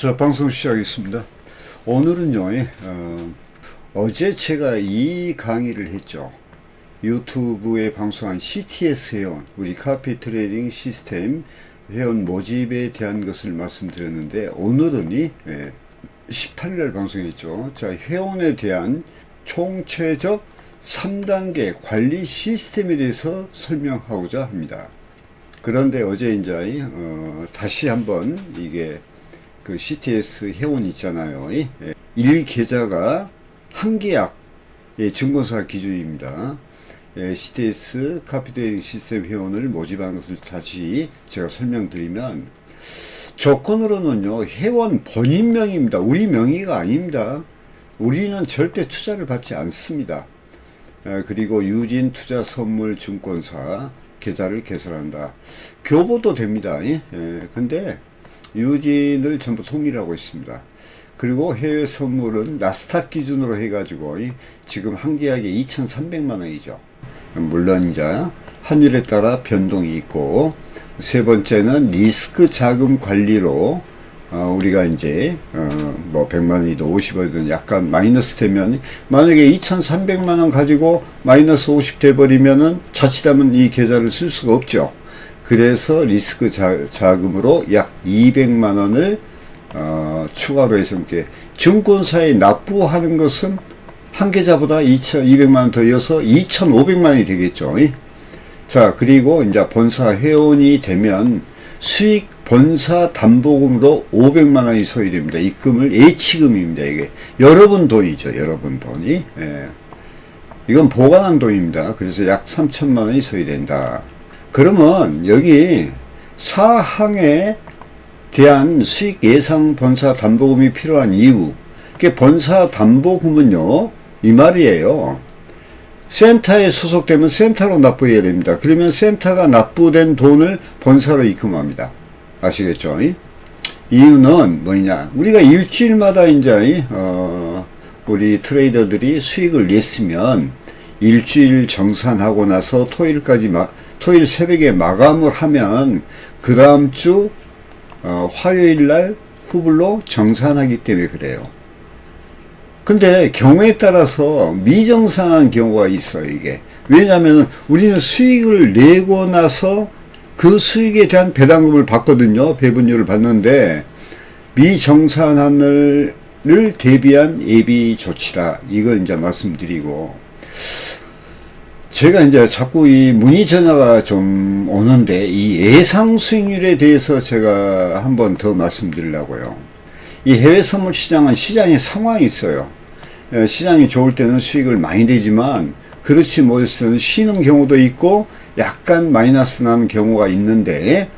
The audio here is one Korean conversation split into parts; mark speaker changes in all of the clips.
Speaker 1: 자, 방송 시작하겠습니다. 오늘은요, 어제 제가 이 강의를 했죠. 유튜브에 방송한 CTS 회원, 우리 카피 트레이딩 시스템 회원 모집에 대한 것을 말씀드렸는데, 오늘은 18일 방송했죠. 자, 회원에 대한 총체적 3단계 관리 시스템에 대해서 설명하고자 합니다. 그런데 어제 이제 다시 한번 이게 그 CTS 회원 있잖아요. 1계좌가 한 계약의 증권사 기준입니다. CTS 카피트레이딩 시스템 회원을 모집하는 것을 다시 제가 설명드리면, 조건으로는요, 회원 본인 명의입니다. 우리 명의가 아닙니다. 우리는 절대 투자를 받지 않습니다. 그리고 유진 투자 선물 증권사 계좌를 개설한다. 교보도 됩니다. 근데 유진을 전부 통일하고 있습니다. 그리고 해외 선물은 나스닥 기준으로 해가지고 지금 한 계약에 2,300만 원이죠. 물론 이제 환율에 따라 변동이 있고, 세 번째는 리스크 자금 관리로 우리가 이제 뭐 100만 원이든 50원이든 약간 마이너스 되면, 만약에 2,300만 원 가지고 마이너스 50 돼 버리면은 자칫하면 이 계좌를 쓸 수가 없죠. 그래서 리스크 자금으로 약 200만 원을 추가로 해서 이렇게 증권사에 납부하는 것은 한 계좌보다 2,200만 원 더 이어서 2,500만 원이 되겠죠. 자, 그리고 이제 본사 회원이 되면 수익 본사 담보금으로 500만 원이 소요됩니다. 입금을 예치금입니다. 이게 여러분 돈이죠. 여러분 돈이. 이건 보관한 돈입니다. 그래서 약 3천만 원이 소요된다. 그러면 여기 사항에 대한 수익 예상 본사 담보금이 필요한 이유, 그 본사 담보금은요, 이 말이에요. 센터에 소속되면 센터로 납부해야 됩니다. 그러면 센터가 납부된 돈을 본사로 입금합니다. 아시겠죠? 이유는 뭐냐? 우리가 일주일마다 이제 우리 트레이더들이 수익을 냈으면 일주일 정산하고 나서 토요일 새벽에 마감을 하면 그 다음 주 화요일 날 후불로 정산하기 때문에 그래요. 근데 경우에 따라서 미정산한 경우가 있어요, 이게. 왜냐하면 우리는 수익을 내고 나서 그 수익에 대한 배당금을 받거든요. 배분율을 받는데, 미정산한을 대비한 예비 조치라. 이걸 이제 말씀드리고, 제가 이제 자꾸 이 문의 전화가 좀 오는데, 이 예상 수익률에 대해서 제가 한번 더 말씀드리려고요. 이 해외 선물 시장은 시장의 상황이 있어요. 시장이 좋을 때는 수익을 많이 내지만, 그렇지 못해서는 쉬는 경우도 있고, 약간 마이너스 나는 경우가 있는데,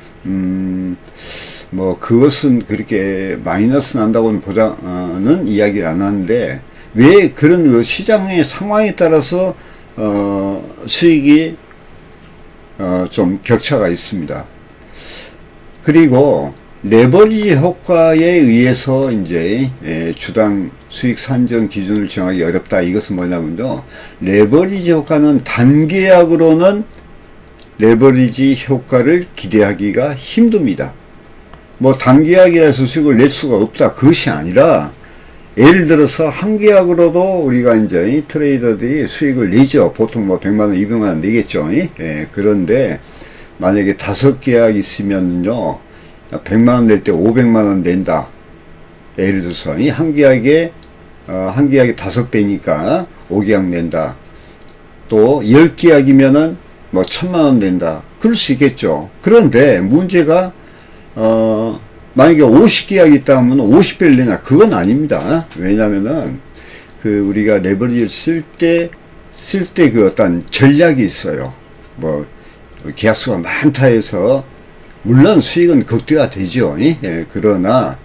Speaker 1: 뭐, 그것은 그렇게 마이너스 난다고는 보다는 이야기를 안 하는데, 왜 그런 그 시장의 상황에 따라서 수익이 좀 격차가 있습니다. 그리고 레버리지 효과에 의해서 이제 주당 수익 산정 기준을 정하기 어렵다. 이것은 뭐냐면요, 레버리지 효과는 단계약으로는 레버리지 효과를 기대하기가 힘듭니다. 뭐 단계약이라서 수익을 낼 수가 없다, 그것이 아니라, 예를 들어서 한 계약으로도 우리가 이제 트레이더들이 수익을 내죠. 보통 뭐 100만 원, 200만 원 내겠죠. 그런데 만약에 5계약 있으면요, 100만 원 낼 때 500만 원 낸다. 예를 들어서 한 계약에 5배니까 5계약 낸다. 또 10계약이면은 뭐 1000만 원 낸다. 그럴 수 있겠죠. 그런데 문제가 만약에 50계약이 있다 하면 50배를 내냐? 그건 아닙니다. 왜냐면은 그 우리가 레버리지를 쓸 때 그 어떤 전략이 있어요. 뭐 계약수가 많다 해서 물론 수익은 극대화되죠. 그러나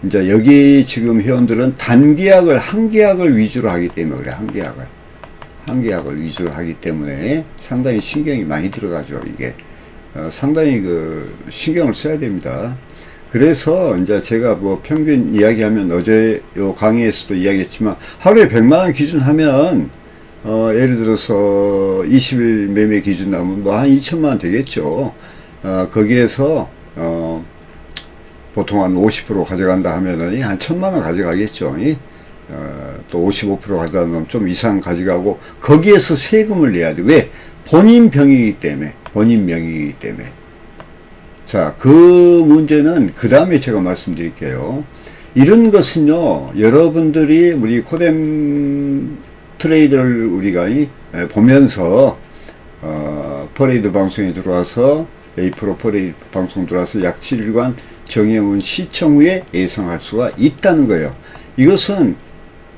Speaker 1: 이제 여기 지금 회원들은 단계약을 한 계약을 위주로 하기 때문에 그래. 한 계약을 위주로 하기 때문에 상당히 신경이 많이 들어가죠. 이게 상당히 그 신경을 써야 됩니다. 그래서 이제 제가 뭐 평균 이야기하면, 어제 요 강의에서도 이야기했지만, 하루에 100만 원 기준 하면 예를 들어서 20일 매매 기준 나오면 뭐 한 2천만 원 되겠죠. 거기에서 보통 한 50% 가져간다 하면은 한 1,000만 원 가져가겠죠. 또 55% 가져가면 좀 이상 가져가고 거기에서 세금을 내야 돼. 왜? 본인 병이기 때문에. 본인 명의이기 때문에. 자, 그 문제는 그 다음에 제가 말씀드릴게요. 이런 것은요, 여러분들이 우리 코뎀 트레이더를 우리가 보면서 퍼레이드 방송에 들어와서 A 프로 퍼레이드 방송 들어와서 약 7일간 정해온 시청 후에 예상할 수가 있다는 거예요. 이것은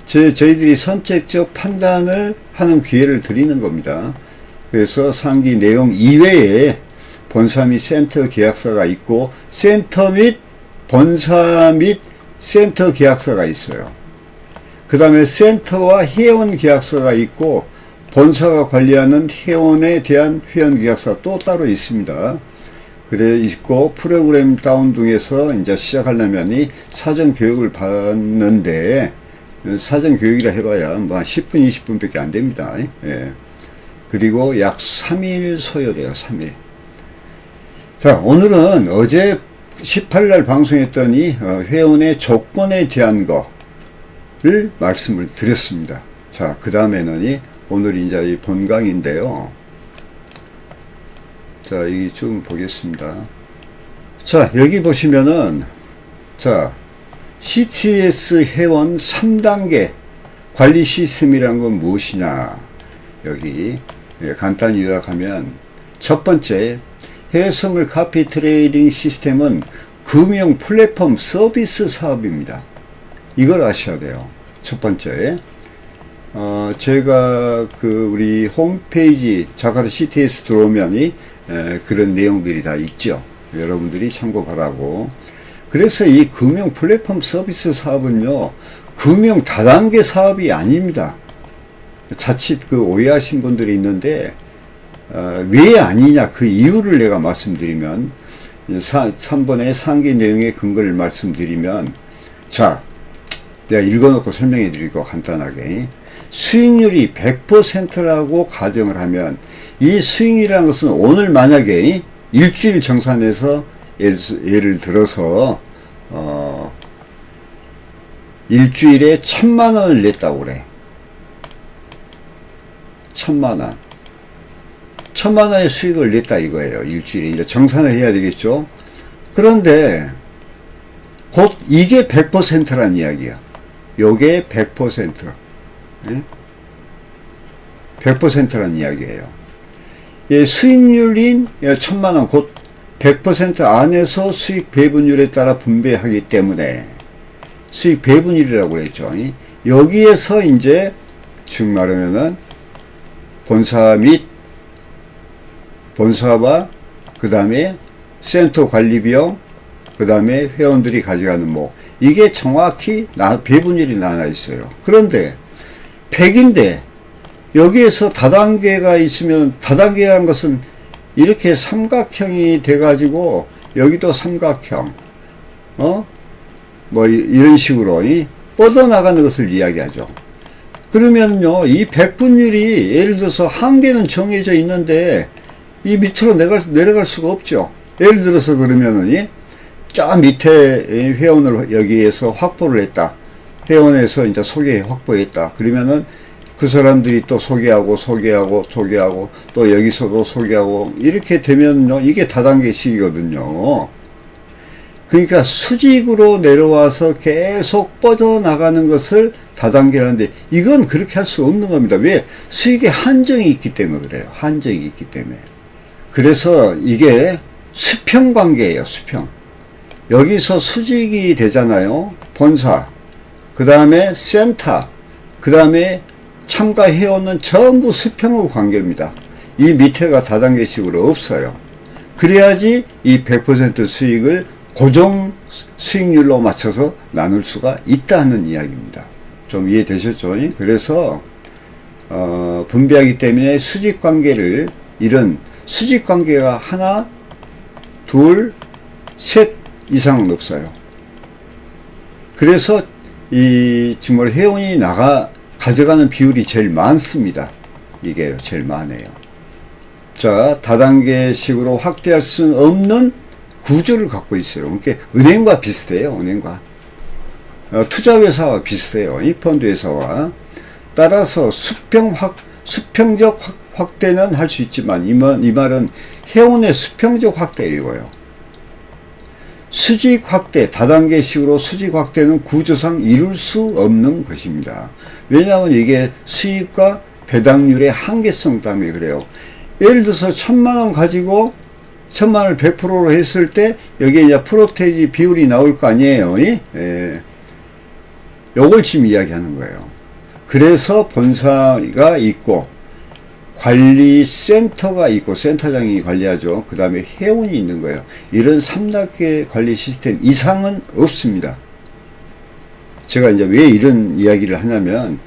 Speaker 1: 저희들이 선택적 판단을 하는 기회를 드리는 겁니다. 그래서 상기 내용 이외에 본사 및 센터 계약서가 있고 센터 및 본사 및 센터 계약서가 있어요. 그 다음에 센터와 회원 계약서가 있고 본사가 관리하는 회원에 대한 회원 계약서가 또 따로 있습니다. 그래 있고 프로그램 다운등에서 이제 시작하려면 이 사전 교육을 받는데 사전 교육이라 해봐야 뭐 10분 20분밖에 안 됩니다. 예. 그리고 약 3일 소요돼요. 3일. 자, 오늘은 어제 18날 방송했더니 회원의 조건에 대한 거를 말씀을 드렸습니다. 자, 그 다음에는 오늘 이제 이 본강인데요. 자, 여기 좀 보겠습니다. 자, 여기 보시면은, 자, CTS 회원 3단계 관리 시스템이란 건 무엇이냐. 여기, 간단히 요약하면, 첫 번째, 해외선물 카피 트레이딩 시스템은 금융 플랫폼 서비스 사업입니다. 이걸 아셔야 돼요. 첫 번째. 제가 우리 홈페이지 자카르 CTS 들어오면 그런 내용들이 다 있죠. 여러분들이 참고 바라고. 그래서 이 금융 플랫폼 서비스 사업은요, 금융 다단계 사업이 아닙니다. 자칫 오해하신 분들이 있는데, 왜 아니냐, 그 이유를 내가 말씀드리면, 3번의 상기 내용의 근거를 말씀드리면, 자, 내가 읽어놓고 설명해 드리고 간단하게. 수익률이 100%라고 가정을 하면, 이 수익률이라는 것은 오늘 만약에 일주일 정산해서 예를 들어서 일주일에 1,000만 원을 냈다고 그래. 1,000만 원. 1,000만 원의 수익을 냈다 이거예요. 일주일에 이제 정산을 해야 되겠죠. 그런데 곧 이게 100%란 이야기야. 요게 100%. 예? 100%란 이야기예요. 예, 수익률인 1,000만 원, 곧 100% 안에서 수익 배분율에 따라 분배하기 때문에 수익 배분율이라고 그랬죠. 여기에서 이제 즉 말하면은 본사와 그 다음에 센터 관리 비용, 그 다음에 회원들이 가져가는 이게 정확히 배분율이 나눠 있어요. 그런데 100인데 여기에서 다단계가 있으면, 다단계라는 것은 이렇게 삼각형이 돼가지고 여기도 삼각형, 이런 식으로 뻗어나가는 것을 이야기하죠. 그러면요, 이 백분율이 예를 들어서 한계는 정해져 있는데 이 밑으로 내려갈 수가 없죠. 예를 들어서 그러면은 저 밑에 회원을 여기에서 확보를 했다. 회원에서 이제 확보했다. 그러면은 그 사람들이 또 소개하고 또 여기서도 소개하고 이렇게 되면요, 이게 다단계식이거든요. 그러니까 수직으로 내려와서 계속 뻗어나가는 것을 다단계라는데 이건 그렇게 할 수 없는 겁니다. 왜? 수익에 한정이 있기 때문에 그래요. 한정이 있기 때문에. 그래서 이게 수평 관계예요. 수평. 여기서 수직이 되잖아요. 본사, 그 다음에 센터, 그 다음에 참가 회원은 전부 수평의 관계입니다. 이 밑에가 다단계식으로 없어요. 그래야지 이 100% 수익을 고정 수익률로 맞춰서 나눌 수가 있다는 이야기입니다. 좀 이해되셨죠? 그래서 분배하기 때문에 수직관계를, 이런 수직관계가 하나, 둘, 셋 이상은 없어요. 그래서 정말 회원이 가져가는 비율이 제일 많습니다. 이게 제일 많아요. 자, 다단계식으로 확대할 수는 없는 구조를 갖고 있어요. 그러니까 은행과 비슷해요. 은행과. 투자회사와 비슷해요. 이 펀드회사와. 따라서 수평적 확대는 할 수 있지만 이 말은 회원의 수평적 확대이고요. 수직 확대, 다단계식으로 수직 확대는 구조상 이룰 수 없는 것입니다. 왜냐하면 이게 수익과 배당률의 한계성 때문에 그래요. 예를 들어서 1000만원 가지고 1000만원을 100%로 했을 때 여기에 이제 프로테이지 비율이 나올 거 아니에요. 예. 요걸 지금 이야기하는 거예요. 그래서 본사가 있고 관리센터가 있고 센터장이 관리하죠. 그 다음에 회원이 있는 거예요. 이런 3단계 관리 시스템 이상은 없습니다. 제가 이제 왜 이런 이야기를 하냐면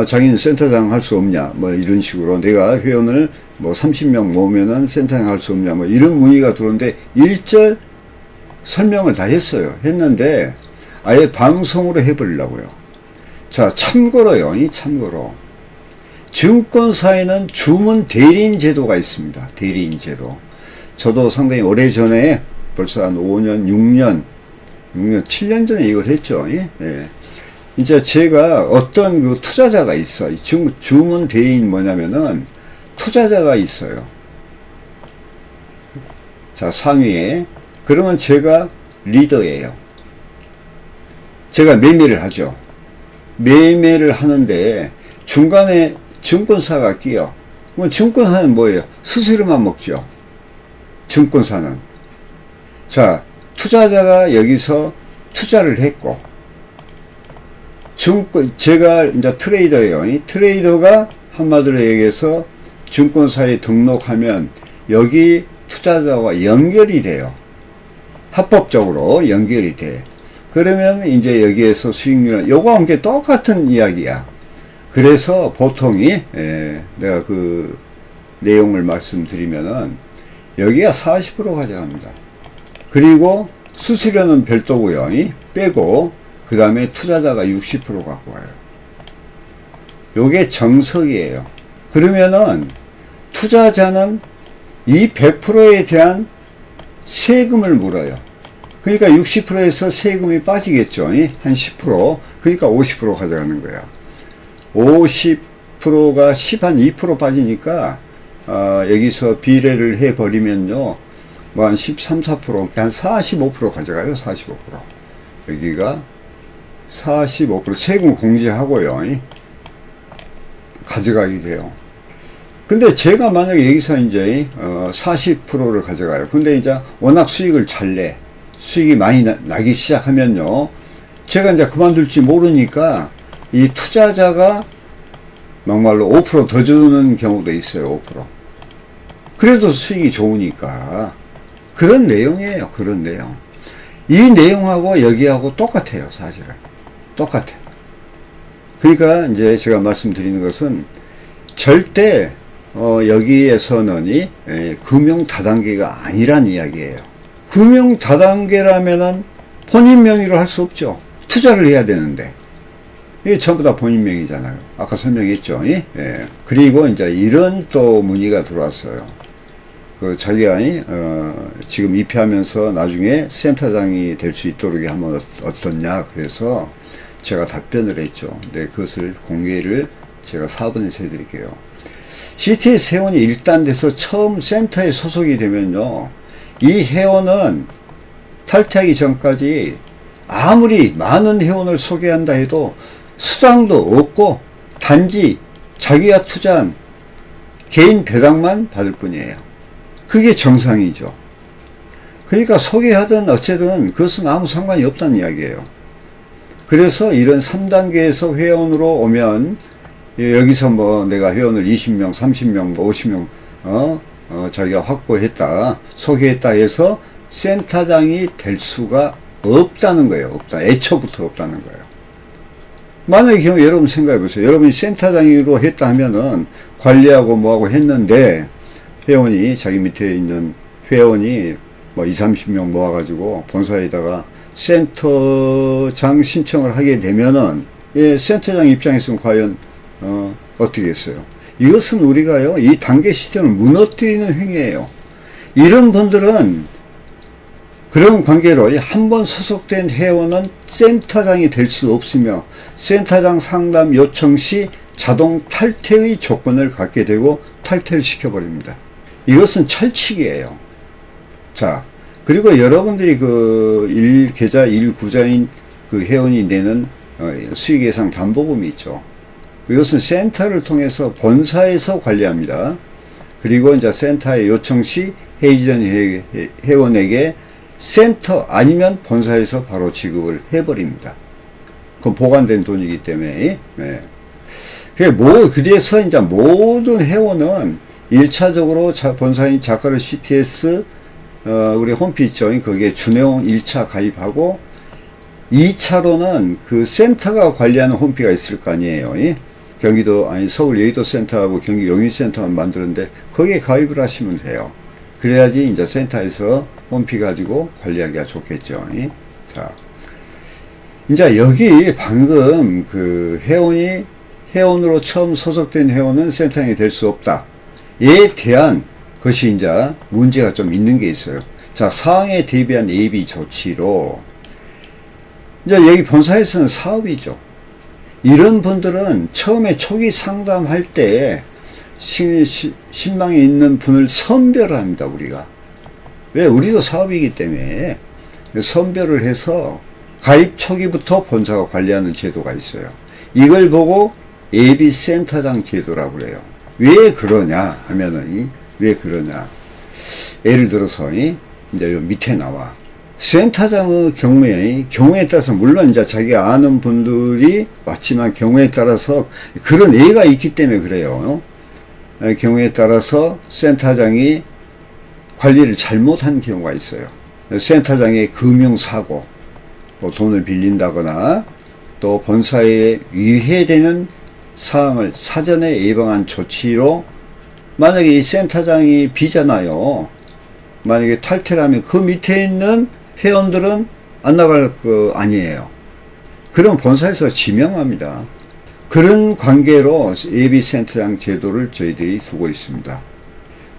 Speaker 1: 자기는 센터장 할 수 없냐 뭐 이런 식으로 내가 회원을 뭐 30명 모으면은 센터장 할 수 없냐 뭐 이런 문의가 들어오는데 1절 설명을 다 했는데 아예 방송으로 해버리려고요. 자, 참고로요. 참고로 증권사에는 주문 대리인 제도가 있습니다. 대리인 제도. 저도 상당히 오래전에 벌써 한 5년, 6년, 7년 전에 이걸 했죠. 예. 이제 제가 어떤 그 투자자가 있어. 주문 대리인 뭐냐면은 투자자가 있어요. 자, 상위에. 그러면 제가 리더예요. 제가 매매를 하죠. 매매를 하는데 중간에 증권사가 끼어. 그럼 증권사는 뭐예요? 수수료만 먹죠. 증권사는. 자, 투자자가 여기서 투자를 했고, 제가 이제 트레이더예요. 이 트레이더가 한마디로 얘기해서 증권사에 등록하면 여기 투자자와 연결이 돼요. 합법적으로 연결이 돼. 그러면 이제 여기에서 수익률은 요거와 함께 똑같은 이야기야. 그래서 보통이 내가 그 내용을 말씀드리면은 여기가 40% 가져갑니다. 그리고 수수료는 별도고요. 빼고 그 다음에 투자자가 60% 갖고 와요. 요게 정석이에요. 그러면은 투자자는 이 100%에 대한 세금을 물어요. 그러니까 60%에서 세금이 빠지겠죠. 한 10%. 그러니까 50% 가져가는 거야. 50%가 12% 빠지니까 여기서 비례를 해버리면요. 뭐 한 13, 4%, 한 45% 가져가요. 45%. 여기가 45% 세금 공제하고요. 가져가게 돼요. 근데 제가 만약에 여기서 이제 40%를 가져가요. 근데 이제 워낙 수익을 잘 내. 수익이 많이 나기 시작하면요. 제가 이제 그만둘지 모르니까 이 투자자가 막말로 5% 더 주는 경우도 있어요. 5%. 그래도 수익이 좋으니까. 그런 내용이에요. 그런 내용. 이 내용하고 여기하고 똑같아요. 사실은. 똑같아요. 그러니까 이제 제가 말씀드리는 것은 절대 여기에서는 금융 다단계가 아니란 이야기예요. 금융 다단계라면은 본인 명의로 할 수 없죠. 투자를 해야 되는데. 이게 전부 다 본인 명의잖아요. 아까 설명했죠. 예? 그리고 이제 이런 또 문의가 들어왔어요. 그 자기가 지금 입회하면서 나중에 센터장이 될 수 있도록 하면 어떻냐. 그래서 제가 답변을 했죠. 근데 그것을 공개를 제가 4번에서 해드릴게요. CTS 회원이 일단 돼서 처음 센터에 소속이 되면요. 이 회원은 탈퇴하기 전까지 아무리 많은 회원을 소개한다 해도 수당도 없고 단지 자기가 투자한 개인 배당만 받을 뿐이에요. 그게 정상이죠. 그러니까 소개하든 어쨌든 그것은 아무 상관이 없다는 이야기예요. 그래서 이런 3단계에서 회원으로 오면 여기서 뭐 내가 회원을 20명, 30명, 50명 자기가 확보했다, 소개했다 해서 센터장이 될 수가 없다는 거예요. 없다. 애초부터 없다는 거예요. 만약에 경우 여러분 생각해 보세요. 여러분이 센터장으로 했다 하면은 관리하고 뭐하고 했는데 회원이 자기 밑에 있는 회원이 뭐 20, 30명 모아가지고 본사에다가 센터장 신청을 하게 되면은 센터장 입장에서는 과연 어떻게 했어요? 이것은 우리가요, 이 단계 시스템을 무너뜨리는 행위예요. 이런 분들은 그런 관계로 한번 소속된 회원은 센터장이 될 수 없으며 센터장 상담 요청 시 자동 탈퇴의 조건을 갖게 되고 탈퇴를 시켜버립니다. 이것은 철칙이에요. 자, 그리고 여러분들이 그 계좌 1구자인 그 회원이 내는 수익 예상 담보금이 있죠. 이것은 센터를 통해서 본사에서 관리합니다. 그리고 이제 센터에 요청 시 해지된 회원에게 센터 아니면 본사에서 바로 지급을 해버립니다. 그건 보관된 돈이기 때문에. 네. 그래서 이제 모든 회원은 1차적으로 본사인 자카르 CTS 우리 홈페이지 있죠. 거기에 주내용 1차 가입하고 2차로는 그 센터가 관리하는 홈페이지가 있을 거 아니에요. 서울 여의도 센터하고 경기 용인센터만 만드는데 거기에 가입을 하시면 돼요. 그래야지 이제 센터에서 홈페이지 가지고 관리하기가 좋겠죠. 자, 이제 여기 방금 그 회원으로 처음 소속된 회원은 센터장이 될 수 없다. 에 대한 것이 이제 문제가 좀 있는 게 있어요. 자, 사항에 대비한 예비 조치로 이제 여기 본사에서는 사업이죠. 이런 분들은 처음에 초기 상담할 때 신망이 있는 분을 선별합니다, 우리가. 왜? 우리도 사업이기 때문에 선별을 해서 가입 초기부터 본사가 관리하는 제도가 있어요. 이걸 보고 예비센터장 제도라고 그래요. 왜 그러냐 하면은, 왜 그러냐. 예를 들어서, 이제 요 밑에 나와. 센터장의 경우에 따라서, 물론 이제 자기가 아는 분들이 왔지만 경우에 따라서 그런 예가 있기 때문에 그래요. 경우에 따라서 센터장이 관리를 잘못한 경우가 있어요. 센터장의 금융사고, 뭐 돈을 빌린다거나 또 본사에 위해되는 사항을 사전에 예방한 조치로 만약에 이 센터장이 비잖아요. 만약에 탈퇴를 하면 그 밑에 있는 회원들은 안 나갈 거 아니에요. 그럼 본사에서 지명합니다. 그런 관계로 예비센터장 제도를 저희들이 두고 있습니다.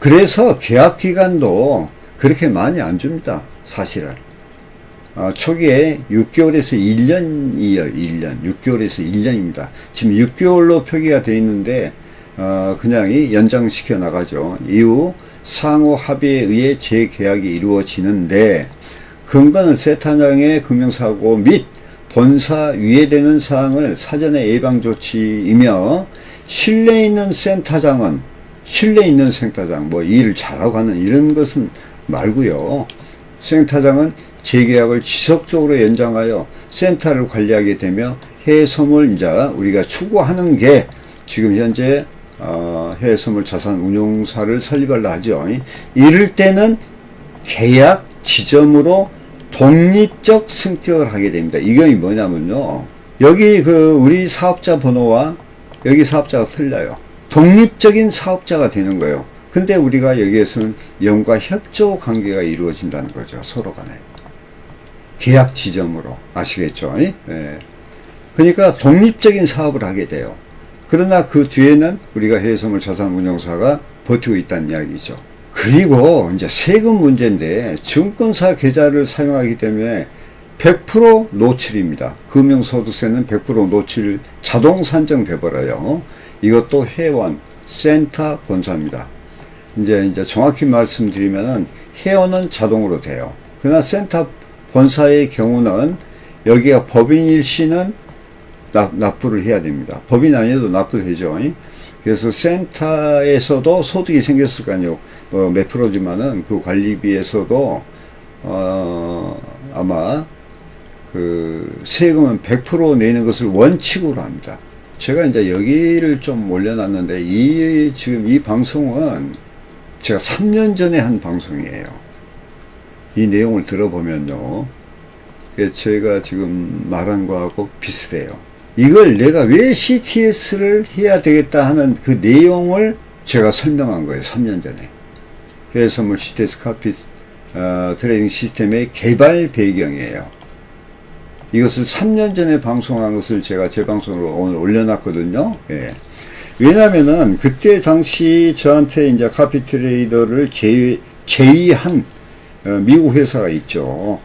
Speaker 1: 그래서 계약 기간도 그렇게 많이 안 줍니다. 사실은. 초기에 6개월에서 1년이에요. 1년. 6개월에서 1년입니다. 지금 6개월로 표기가 되어 있는데 그냥 연장시켜 나가죠. 이후 상호 합의에 의해 재계약이 이루어지는데 근거는 센터장의 금융사고 및 본사 위해되는 사항을 사전에 예방조치이며 신뢰 있는 센터장, 뭐 일을 잘하고 하는 이런 것은 말고요. 센터장은 재계약을 지속적으로 연장하여 센터를 관리하게 되며 해외선물 이제 우리가 추구하는 게 지금 현재 해외선물 자산 운용사를 설립하려 하죠. 이럴 때는 계약 지점으로 독립적 승격을 하게 됩니다. 이게 뭐냐면요. 여기 우리 사업자 번호와 여기 사업자가 틀려요. 독립적인 사업자가 되는 거예요. 근데 우리가 여기에서는 영과 협조 관계가 이루어진다는 거죠. 서로 간에. 계약 지점으로. 아시겠죠? 예? 그러니까 독립적인 사업을 하게 돼요. 그러나 그 뒤에는 우리가 해외선물 자산운용사가 버티고 있다는 이야기죠. 그리고 이제 세금 문제인데 증권사 계좌를 사용하기 때문에 100% 노출입니다. 금융소득세는 100% 노출 자동 산정돼 버려요. 이것도 회원, 센터, 본사입니다. 이제 정확히 말씀드리면은 회원은 자동으로 돼요. 그러나 센터, 본사의 경우는 여기가 법인일 시는 납부를 해야 됩니다. 법인 아니어도 납부되죠. 그래서 센터에서도 소득이 생겼을 거 아니에요. 몇 프로지만은 그 관리비에서도 아마 그 세금은 100% 내는 것을 원칙으로 합니다. 제가 이제 여기를 좀 올려놨는데 지금 이 방송은 제가 3년 전에 한 방송이에요. 이 내용을 들어보면요. 제가 지금 말한 거하고 비슷해요. 이걸 내가 왜 CTS를 해야 되겠다 하는 그 내용을 제가 설명한 거예요. 3년 전에. 해외선물 CTS 카피 트레이딩 시스템의 개발 배경이에요. 이것을 3년 전에 방송한 것을 제가 제 방송으로 오늘 올려놨거든요. 예. 왜냐면은 그때 당시 저한테 이제 카피 트레이더를 제의한 미국 회사가 있죠.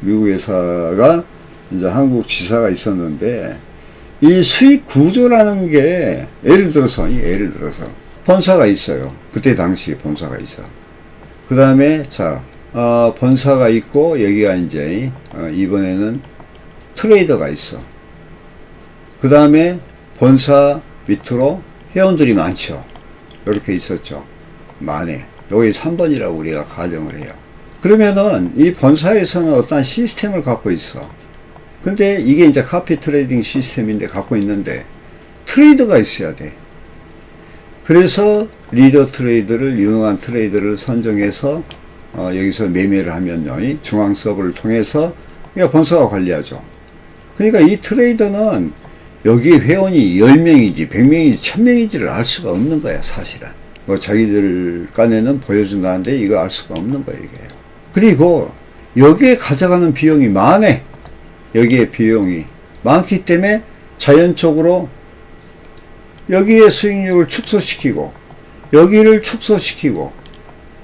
Speaker 1: 미국 회사가 이제 한국 지사가 있었는데, 이 수익 구조라는 게 예를 들어서 본사가 있어요. 그때 당시 본사가 있어. 그 다음에 본사가 있고 여기가 이제 이번에는 트레이더가 있어. 그 다음에 본사 밑으로 회원들이 많죠. 이렇게 있었죠. 만에 여기 3번이라고 우리가 가정을 해요. 그러면은 이 본사에서는 어떤 시스템을 갖고 있어. 근데 이게 이제 카피 트레이딩 시스템인데 갖고 있는데 트레이더가 있어야 돼. 그래서 리더 트레이더를, 유능한 트레이더를 선정해서 여기서 매매를 하면요, 중앙 서버를 통해서 본사가 관리하죠. 그러니까 이 트레이더는 여기 회원이 10명이지 100명이지 1000명인지를 알 수가 없는 거야. 사실은 뭐 자기들 간에는 보여준다는데 이거 알 수가 없는 거예요, 이게. 그리고 여기에 가져가는 비용이 많아. 여기에 비용이 많기 때문에 자연적으로 여기에 수익률을 축소시키고 여기를 축소시키고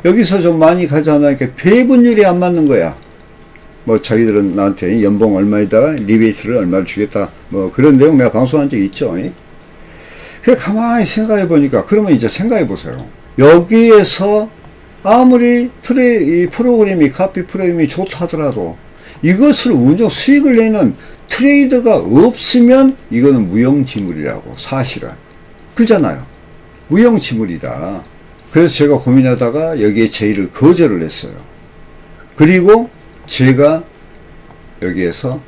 Speaker 1: 여기서 좀 많이 가져가니까 배분율이 안 맞는 거야. 뭐 자기들은 나한테 연봉 얼마에다가 리베이트를 얼마를 주겠다, 뭐 그런 내용 내가 방송한 적이 있죠. 그래 가만히 생각해 보니까, 그러면 이제 생각해 보세요. 여기에서 아무리 이 프로그램이 카피 프로그램이 좋다 하더라도 이것을 수익을 내는 트레이더가 없으면 이거는 무용지물이라고. 사실은 그렇잖아요. 무용지물이다. 그래서 제가 고민하다가 여기에 제의를 거절을 했어요. 그리고 제가 여기에서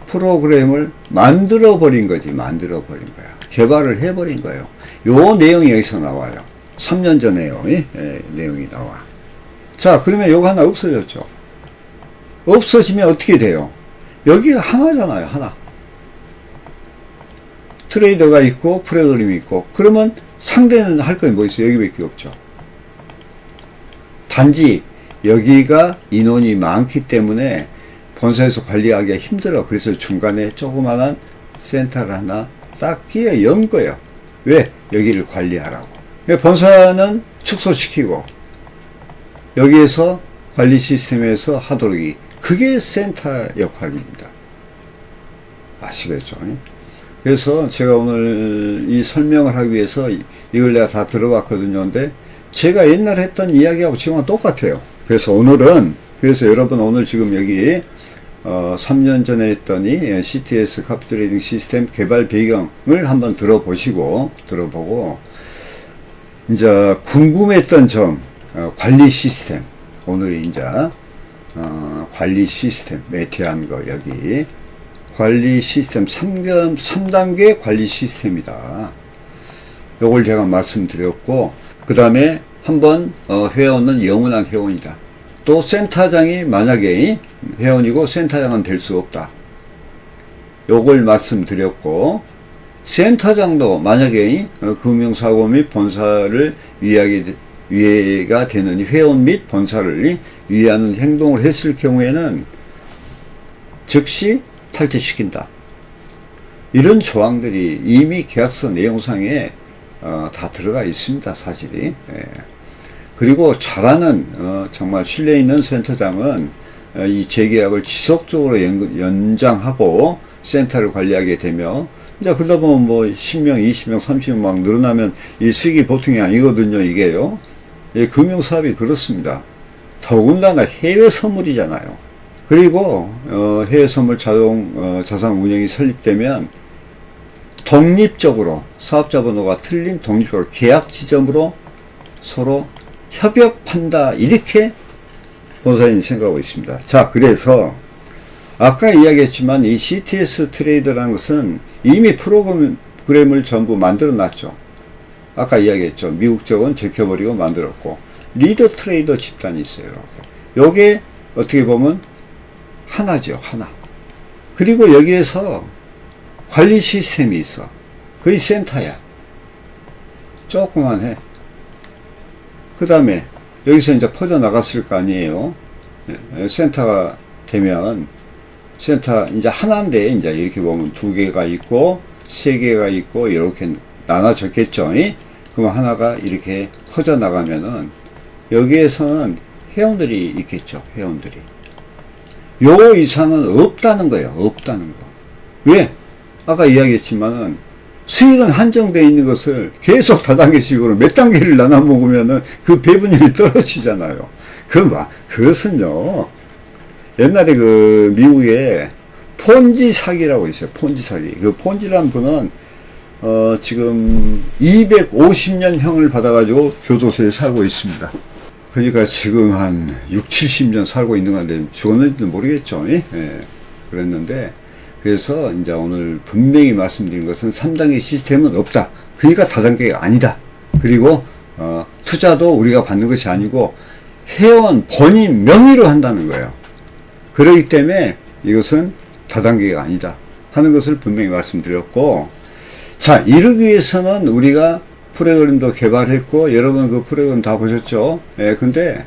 Speaker 1: 프로그램을 만들어 버린 거지. 만들어 버린 거야. 개발을 해 버린 거예요. 요 내용이 여기서 나와요. 3년 전에요. 내용이 나와. 자, 그러면 요거 하나 없어졌죠. 없어지면 어떻게 돼요? 여기가 하나잖아요. 하나. 트레이더가 있고 프로그램이 있고, 그러면 상대는 할 건 뭐 있어요? 여기밖에 없죠. 단지 여기가 인원이 많기 때문에 본사에서 관리하기가 힘들어. 그래서 중간에 조그마한 센터를 하나 딱 끼워 연 거예요. 왜? 여기를 관리하라고. 본사는 축소시키고 여기에서 관리 시스템에서 하도록, 그게 센터 역할입니다. 아시겠죠? 그래서 제가 오늘 이 설명을 하기 위해서 이걸 내가 다 들어봤거든요. 근데 제가 옛날 했던 이야기하고 지금은 똑같아요. 그래서 여러분 오늘 지금 여기 3년 전에 했더니 CTS 카피 트레이딩 시스템 개발 배경을 한번 들어보고 이제 궁금했던 점, 관리 시스템, 오늘 이제 관리 시스템에 대한 거, 여기 관리 시스템 3단계 관리 시스템이다. 요걸 제가 말씀드렸고, 그 다음에 한번 회원은 영원한 회원이다. 또 센터장이 만약에 회원이고 센터장은 될 수 없다. 요걸 말씀드렸고, 센터장도 만약에 금융사고 및 본사를 위해가 되는 회원 및 본사를 위하는 행동을 했을 경우에는 즉시 탈퇴시킨다. 이런 조항들이 이미 계약서 내용상에 다 들어가 있습니다. 사실이. 그리고 잘하는 정말 신뢰 있는 센터장은 이 재계약을 지속적으로 연장하고 센터를 관리하게 되며, 이제 그러다 보면 뭐 10명, 20명, 30명 막 늘어나면 이 수익이 보통이 아니거든요, 이게요. 금융사업이 그렇습니다. 더군다나 해외 선물이잖아요. 그리고 해외 선물 자산 운영이 설립되면 독립적으로, 사업자 번호가 틀린 독립적으로 계약 지점으로 서로 협업한다, 이렇게 본사님 생각하고 있습니다. 자, 그래서 아까 이야기했지만 이 CTS 트레이더라는 것은 이미 프로그램을 전부 만들어 놨죠. 아까 이야기했죠. 미국 쪽은 제껴버리고 만들었고, 리더 트레이더 집단이 있어요. 요게 어떻게 보면 하나죠. 하나. 그리고 여기에서 관리 시스템이 있어. 그게 센터야. 조그만 해. 그 다음에 여기서 이제 퍼져나갔을 거 아니에요. 센터가 되면, 센터 이제 하나인데, 이제 이렇게 보면 2개가 있고 3개가 있고 이렇게 나눠졌겠죠. 그럼 하나가 이렇게 커져 나가면은 여기에서는 회원들이 있겠죠. 회원들이. 요 이상은 없다는 거예요. 없다는 거. 왜? 아까 이야기했지만은 수익은 한정되어 있는 것을 계속 다단계식으로 몇 단계를 나눠 먹으면은 그 배분율이 떨어지잖아요. 그것은요, 옛날에 그 미국에 폰지 사기라고 있어요. 폰지 사기. 그 폰지라는 분은 지금 250년형을 받아가지고 교도소에 살고 있습니다. 그러니까 지금 한 6, 70년 살고 있는 건데 죽었는지도 모르겠죠. 예? 그랬는데, 그래서 이제 오늘 분명히 말씀드린 것은 3단계 시스템은 없다. 그러니까 다단계가 아니다. 그리고 투자도 우리가 받는 것이 아니고 회원 본인 명의로 한다는 거예요. 그렇기 때문에 이것은 다단계가 아니다 하는 것을 분명히 말씀드렸고, 자, 이러기 위해서는 우리가 프로그램도 개발했고, 여러분 그 프로그램 다 보셨죠? 예, 근데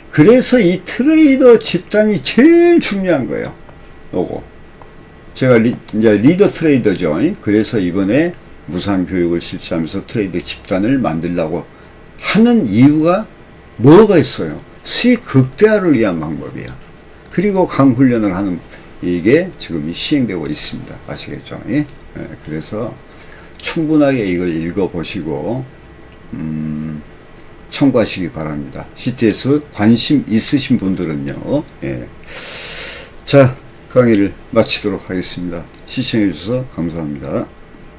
Speaker 1: 그래서 이 트레이더 집단이 제일 중요한 거예요. 요거. 제가 이제 리더 트레이더죠. 그래서 이번에 무상 교육을 실시하면서 트레이더 집단을 만들려고 하는 이유가 뭐가 있어요? 수익 극대화를 위한 방법이야. 그리고 강훈련을 하는 이게 지금 시행되고 있습니다. 아시겠죠? 그래서 충분하게 이걸 읽어보시고 참고하시기 바랍니다. CTS 관심 있으신 분들은요. 자, 강의를 마치도록 하겠습니다. 시청해 주셔서 감사합니다.